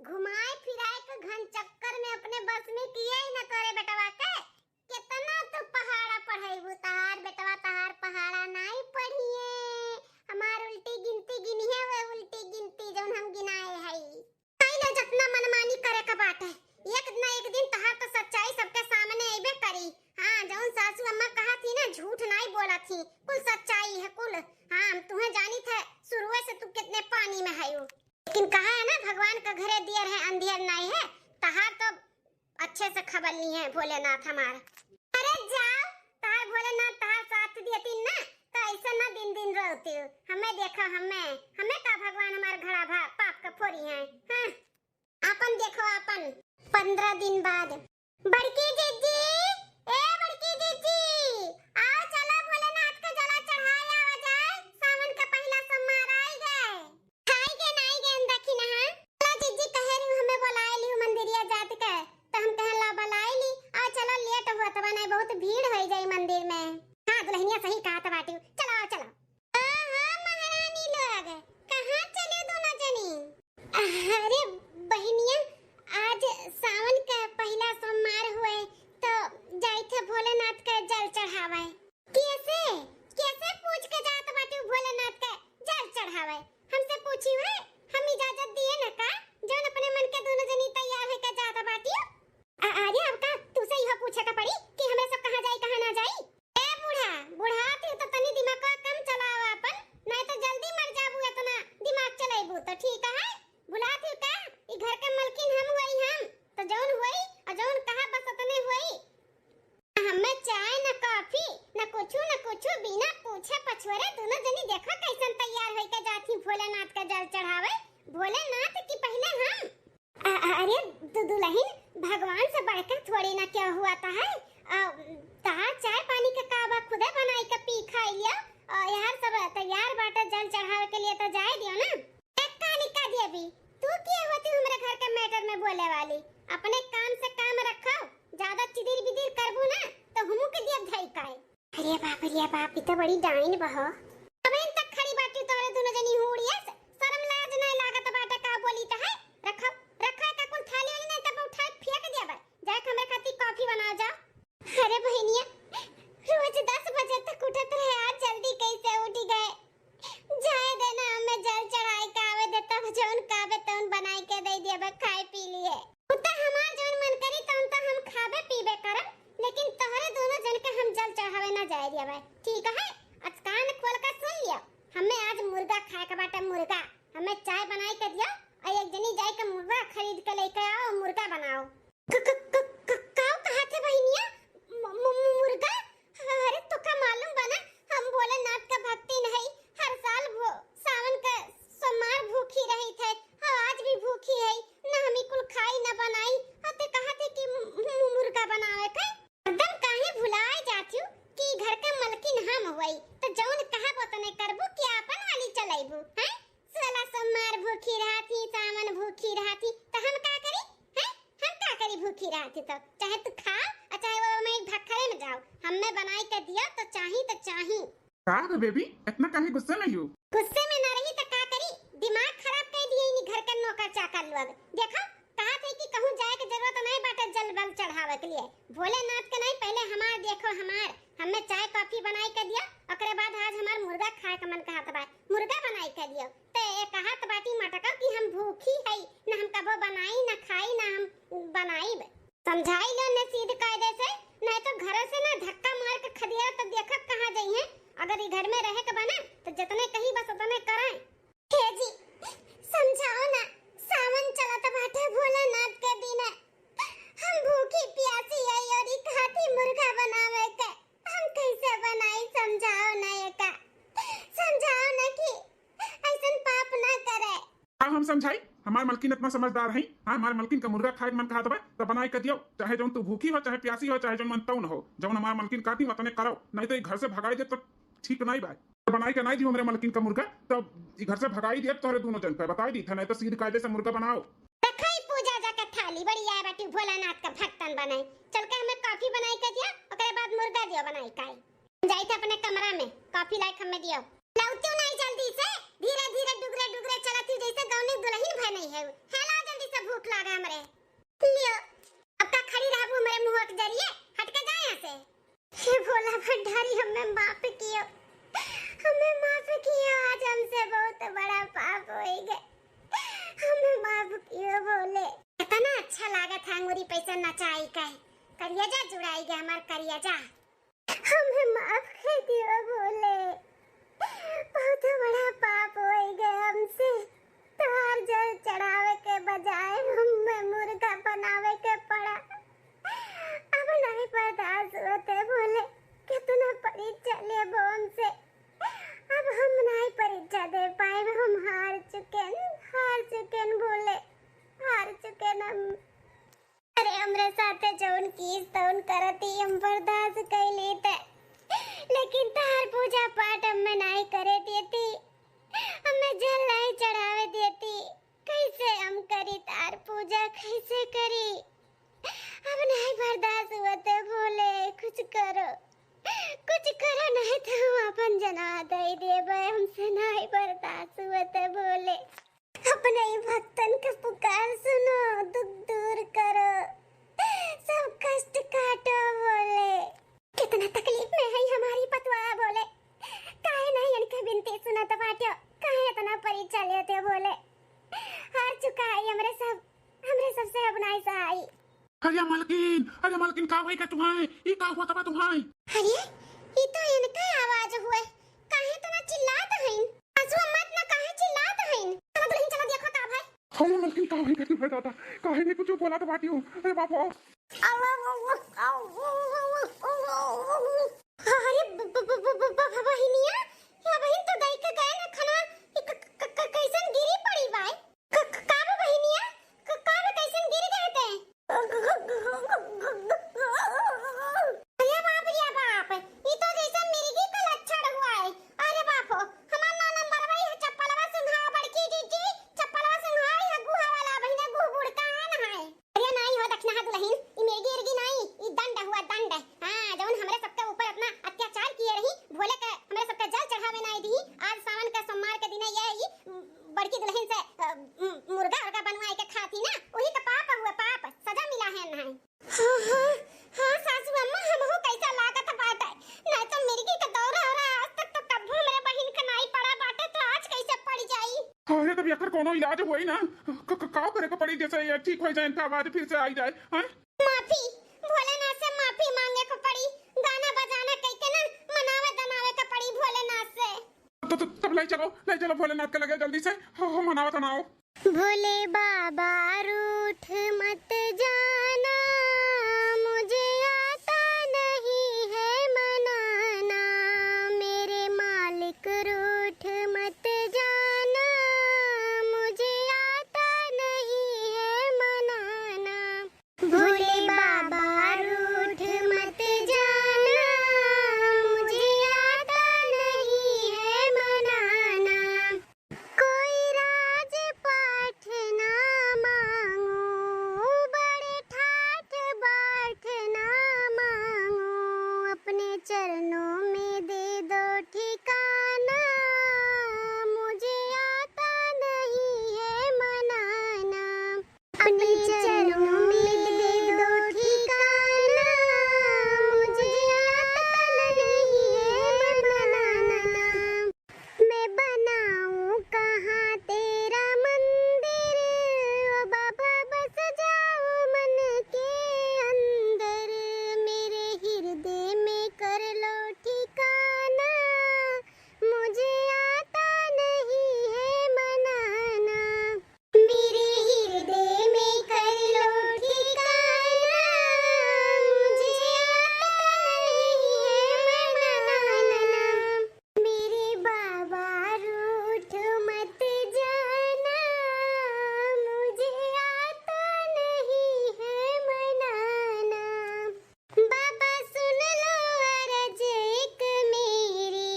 घुमाए फिराए के घन चक्कर में अपने बस में किए ही ना तोरे बेटवा के। कितना तो पहाड़ा पढ़ाई तार बेटवा तहार पहाड़ा नहीं पढ़िए, हमार उल्टी गिनती गिनी है वो उल्टी गिनती जौन हम गिनाए है। पहले जितना मनमानी करे का बात है एक ना एक दिन तहार तो सच्चाई सबके सामने आइबे करी। हां जौन सासू अम्मा कहा थी ना झूठ नहीं बोला थी, कुल सच्चाई है कुल। हां तुम्हें जानी थे शुरू से तू कितने पानी में है, लेकिन कहा है ना भगवान का घरे दियर है अंधियर नहीं है, तहार तो अच्छे से खबर ली है भोलेनाथ हमार। अरे जाओ तार भोलेनाथ तहार साथ देती ना तो ऐसा ना दिन दिन रहती हमें देखो हमें का भगवान हमार घड़ा पाप का फोरी है। हां अपन देखो अपन 15 दिन बाद बड़की जीजी ए बड़की जीजी आओ चलो भोलेनाथ का जला चढ़ाया हो जाए, सावन का पहला सोमवार आई गए, खाएगे नहीं गे देखी ना। चलो जीजी कहे रही हमें बुलाए ली मंदिरिया जात के तो हम कहे ला बुलाए ली आ चलो लेट हुआ तो बने बहुत भीड़ हो जाई मंदिर में। हां दुल्हनिया सही कहा था बाटी, चलो चलो। हां महारानी लोग कहां चले दोनों जनी। अरे बहनिया आज सावन का पहला सोमवार हुए तो जाई थे भोलेनाथ का जल चढ़ावे। कैसे कैसे छोरे दोनों जनी देखो कैसन तैयार होई के जाती भोलेनाथ का जल चढ़ावे। भोलेनाथ की पहले हम अरे दुल्हन भगवान से बढ़कर थोड़ी ना क्या हुआ था है। तार चाय पानी का काबा खुदे बनाई के पी खाई लिया और यार सब तैयार बाटे जल चढ़ावे के लिए तो जाए दियो ना। एक कहानी का दिया भी तू क्या होती हमारे घर के मैटर में बोले वाली। अपने काम से काम रखो, ज्यादा चिदिर बिदिर करबू ना तो हमू के दिया धई काए। अरे बाप ये तो बड़ी डाइन बहो। अब इन तक खड़ी बाटी तोरे दोनों जनी हुड़िया शर्म लाज नहीं लागत बाटे का बोली त है। रखो का कुल थाली वाली नहीं तब उठा फेंक दिया बा। जाके हमरे खातिर कॉफी बना जा। अरे बहनिया रोज 10 बजे तक उठत रहे, आज जल्दी कैसे उठ गए। जाए देना हमें जल चढ़ाई का आवे देता जौन कावे तौन बनाई के दे दिया बा खाए पी लिए। उता हमार जौन मन करी तौन तो हम खाबे पीबे करब, लेकिन तोहरे दोनों जन के हम जल चढ़ावे ना जाए दिया बा। ठीक है आज कान खोल कर सुन लियो। हमें आज मुर्गा खाए के बाटे मुर्गा। हमें चाय बनाई के दियो और एक जनी जाए के मुर्गा खरीद के लेके आओ मुर्गा बनाओ। काऊ कहा थे बहनिया मुर्गा? अरे तो का मालूम बना हम भोलेनाथ का भक्ति नहीं, हर साल सावन का सोमवार भूखी रही थे। आज भी भूखी है ना, हमी कुल खाई ना बनाई। ते कहा थे कि मुर्गा बनावे के एकदम काहे भुलाए जाती हूँ कि घर के मलकिन हम हुई तो जौन कहा वो तो नहीं करबू कि अपन वाली चलाइबू हैं। साला सोमवार भूखी रहती, सावन भूखी रहती तो हम का करी हैं? हम का करी भूखी रहती तो चाहे तू खा और चाहे वो मैं भखरे में जाओ, हमें बनाई के दिया तो चाही। का रे बेबी इतना काहे गुस्से में हो? गुस्से में ना रही तो का करी, दिमाग खराब कर दिए इन घर के नौकर चाकर लोग। देखो कहा थे कि कहूं जाए के जरूरत नहीं बाटे जल बल चढ़ावे के लिए। भोलेनाथ के नहीं पहले हमार देखो हमें चाय कॉफी बनाई के दिया, ओकरे बाद आज हमार मुर्गा खाए के मन कहत बा मुर्गा बनाई के दियो। ते ए कहत बाटी मटका कि हम भूखी है ना, हम कबो बनाई ना खाई ना हम बनाई। समझाई लो ने सीध कायदे से, नहीं तो घर से ना धक्का मार के खदिया तो देखब कहां जाई है। अगर ये घर में रहे के बना तो जितने कही बस उतने कराएं। हे जी समझाओ ना, सावन चलत बाटे भोलेनाथ के दिन हम भूखी प्यासी है और ई खाती मुर्गा बनावे के हम कैसे बनाई। समझाओ ना एका, समझाओ ना कि ऐसन पाप ना करे। हम समझाई हमार मलकिन इतना समझदार है। हां हमार मलकिन का मुर्गा खाए मन कहत बा तो बनाई के दियो, चाहे जौन तू भूखी हो चाहे प्यासी हो चाहे जौन मन तौन हो, जौन हमार मलकिन काटी वतने करो, नहीं तो घर से भगाई दे तो ठीक नहीं बा। तो बनाई के नहीं दियो मेरे मलकिन का मुर्गा तो घर से भगाई दे तोरे दोनों जन पे बताई दी था, नहीं तो सीध कायदे से मुर्गा बनाओ। रखाई पूजा जाके थाली बड़ी आए बाटी भोलेनाथ का भक्तन बनाई। चल के हमें कॉफी बनाई के दिया, ओकरे बाद मुर्गा दियो बनाई काई। जाई थे अपने कमरा में कॉफी लाई हमें दियो। लौटू नहीं जल्दी से, धीरे धीरे डुगरे चलती जैसे गौनी दुल्हन भय नहीं है। हेला जल्दी से भूख लगा हमरे। लियो अब का खड़ी रहबू मेरे मुंह के जरिए, हट के जा यहां से। हे भोला भंडारी हमें माफ कियो, हमें माफ कियो। आज हमसे बहुत बड़ा पाप हो गए, हमें माफ कियो भोले। कितना अच्छा लागत है अंगूरी पैसा नचाई का करिया जा जुड़ाई गया हमार करिया जा। हमें माफ कर दियो भोले, बहुत बड़ा पाप हो गए हमसे। तार जल चढ़ावे के बजाय हमें मुर्गा बनावे के पड़ा। अब नहीं बर्दाश्त होते भोले, कितना परीक्षा ले बोम से। अब हम नहीं परीक्षा दे पाए, हम हार चुके भोले, हार चुके हम। अरे हमरे साथे जौन कीस तौन करती हम बर्दाश्त कर लेते, लेकिन तार पूजा पाठ हमें नहीं करे देती, हमें जल नहीं चढ़ावे देती। कैसे हम करी तार पूजा, कैसे करी? अब नहीं बर्दाश्त होते भोले, कुछ करो नहीं तो हम अपन जना दे देबे। हमसे नहीं बर्दाश्त होते भोले, अपने ही भक्तन का पुकार सुनो, दुख दूर करो, सब कष्ट काटो भोले। कितना तकलीफ में है हमारी पतवा भोले, काहे नहीं इनके बिनती सुनत बाटो, काहे इतना परीक्षा लेते भोले। हार चुका है हमरे सबसे अब नहीं सहाय। अरे मलकिन का होई का तुम्हारे? ई का हुआ तबा तुम्हारे? अरे ये तो इनका आवाज हुए, काहे इतना चिल्लात हईन? असु मत ना काहे चिल्लात हईन? चलो दुल्हन चलो देखो का भाई। अरे मलकिन का होई का तू बताता, काहे नहीं कुछ बोला तो बाटी हूं। अरे बाप रे अरे बहिनिया तब एकर कोनो इलाज होई ना का करे के पड़ी जैसे ये ठीक हो जाए इनका आवाज फिर से आई जाए हैं। माफी भोलेनाथ से माफी मांगे को पड़ी, गाना बजाना कह के ना मनावे दनावे का पड़ी भोलेनाथ से। तो तब ले चलो भोलेनाथ के लगे जल्दी से हो मनाओ तनाओ। भोले बाबा रूठ मत जाना, मुझे आता नहीं है मनाना, मेरे मालिक रूठ मत जाना, मुझे आता नहीं है मनाना। भोले बाबा रूठ मत जाना, मुझे आता नहीं है मनाना, कोई राज पाठ ना मांगो, बड़े ठाठ बाट ना मांगो, अपने चरणों में दे दो ठिकाना, मुझे आता नहीं है मनाना, अपने चरणों में दे दो ठिकाना, मुझे आता नहीं है मनाना। मैं बनाऊं कहाँ तेरा मंदिर, ओ बाबा बस जाओ मन के अंदर, मेरे हृदय में कर लो ठिकाना, मुझे आता नहीं है मनाना, मेरे हृदय में कर लो ठिकाना, मुझे आता नहीं है मनाना, मेरे बाबा रूठ मत जाना, मुझे आता नहीं है मनाना। बाबा सुन लो अर्ज एक मेरी,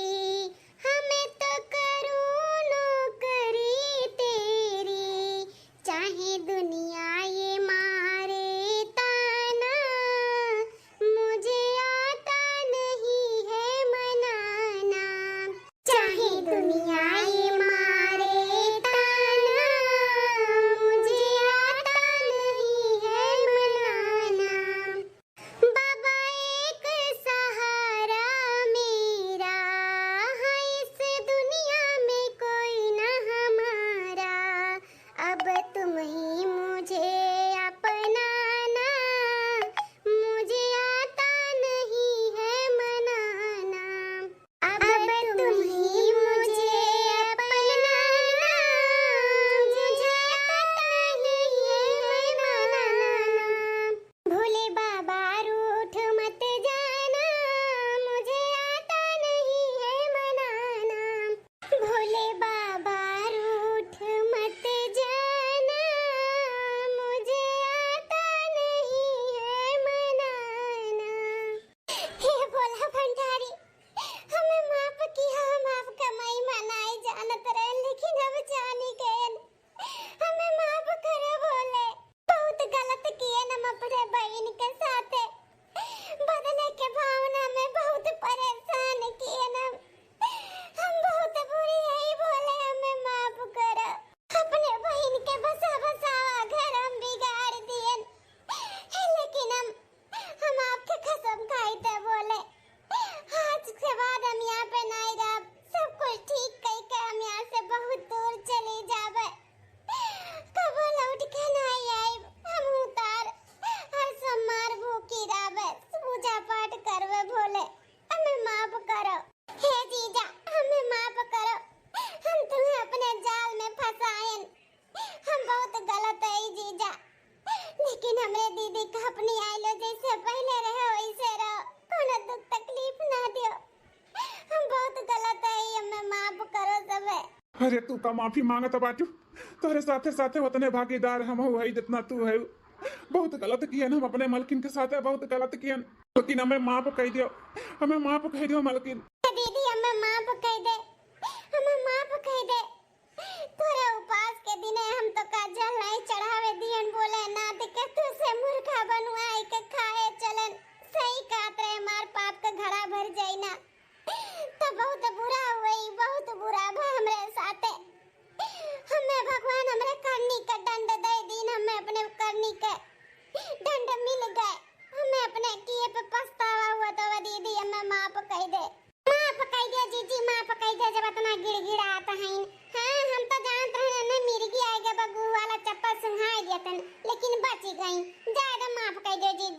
हमें तो करूँ नौकरी तेरी, चाहे दुनिया ये मारे ताना, मुझे आता नहीं है मनाना, चाहे दुनिया ये मारे ताना, मुझे आता नहीं है मनाना। बाबा एक सहारा मेरा है, इस दुनिया में कोई न हमारा, अब तुम ही मुझे अपनाना, मुझे आता नहीं है मनाना, अब तुम ही मुझे अपनाना, मुझे आता नहीं है मनाना। भोले बाबा रूठ मत जाना, मुझे आता नहीं है मनाना, भोले बाबा रूठ मत जाना, मुझे आता नहीं है मनाना। हे भोला भंडारी, हमें माफ किया, हम आपका महिमा नहीं जानत रहे, लेकिन अब जानी गए, हमें माफ करो भोले, बहुत गलत किए हम अपने बहन के साथ, बदले के भावना में बहुत परेशान किए हम बहुत बुरी है भोले, हमें माफ करो, अपने बहन के बसा बसावा घर हम बिगाड़ दिए, लेकिन हम आपके कसम खाई थे भोले, आज के बाद हम यहाँ पे नहीं रह, सब कुछ ठीक कह के हम यहाँ से बहुत दूर चले जावे, कबो लौट के नहीं आए, हम उतार हर समार भूखी रहवे, पूजा पाठ करवे भोले, हमें माफ करो, हे जीजा हमें माफ करो, हम तुम्हें अपने जाल में फंसाएं, हम बहुत गलत है जीजा, लेकिन हमरे दीदी का अपनी आइलो जैसे पहले रहे वैसे रहो, कोनो दुख तकलीफ ना दियो, हम बहुत गलत है, हमें माफ करो सबे। अरे तू का माफी मांगत बाटू, तोरे साथे साथे उतने भागीदार हम हो है जितना तू है, बहुत गलत किया हम अपने मलकिन के साथ, बहुत गलत किया, लेकिन हमें माफ कह दियो, हमें माफ कह दियो मलकिन। दीदी हमें माफ कह दे, हमें माफ कह दे, तोरे उपास के दिने हम तो काजल नहीं चढ़ावे दियन बोले ना दिखे, तुझसे मूर्खा बनवाई के खाए चलन, सही कहत रहे, मार पाप का घड़ा भर जाई ना, तो बहुत बुरा हुई, बहुत बुरा भा हमरे साथे, हमें भगवान हमरे करनी का दंड दे दीन, हमें अपने करनी के दंड मिल गए, हमें अपने किए पे पछतावा हुआ, तो दीदी हमें माफ कह दे, माफ कह दे जीजी, माफ कह दे, जब इतना गिड़गिड़ाता है, हाँ हम तो जानते हैं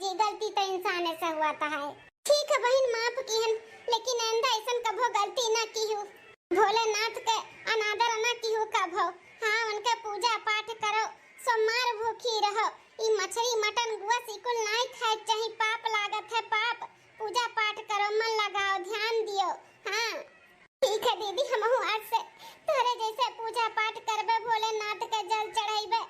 जी, गलती तो इंसान से हुआ था है। ठीक है बहन, माफ की हन, लेकिन आइंदा ऐसन कभो गलती ना की हो। भोलेनाथ के अनादर ना की हो कभो। हाँ, उनके पूजा पाठ करो, सोमवार भूखी रहो। ई मछली मटन गुआ सिकुल नहीं खाए चाहे, पाप लागत है पाप। पूजा पाठ करो, मन लगाओ, ध्यान दियो। हाँ ठीक है दीदी, हम आज से तोरे जैसे पूजा पाठ करबे, भोलेनाथ के जल चढ़ाइबे।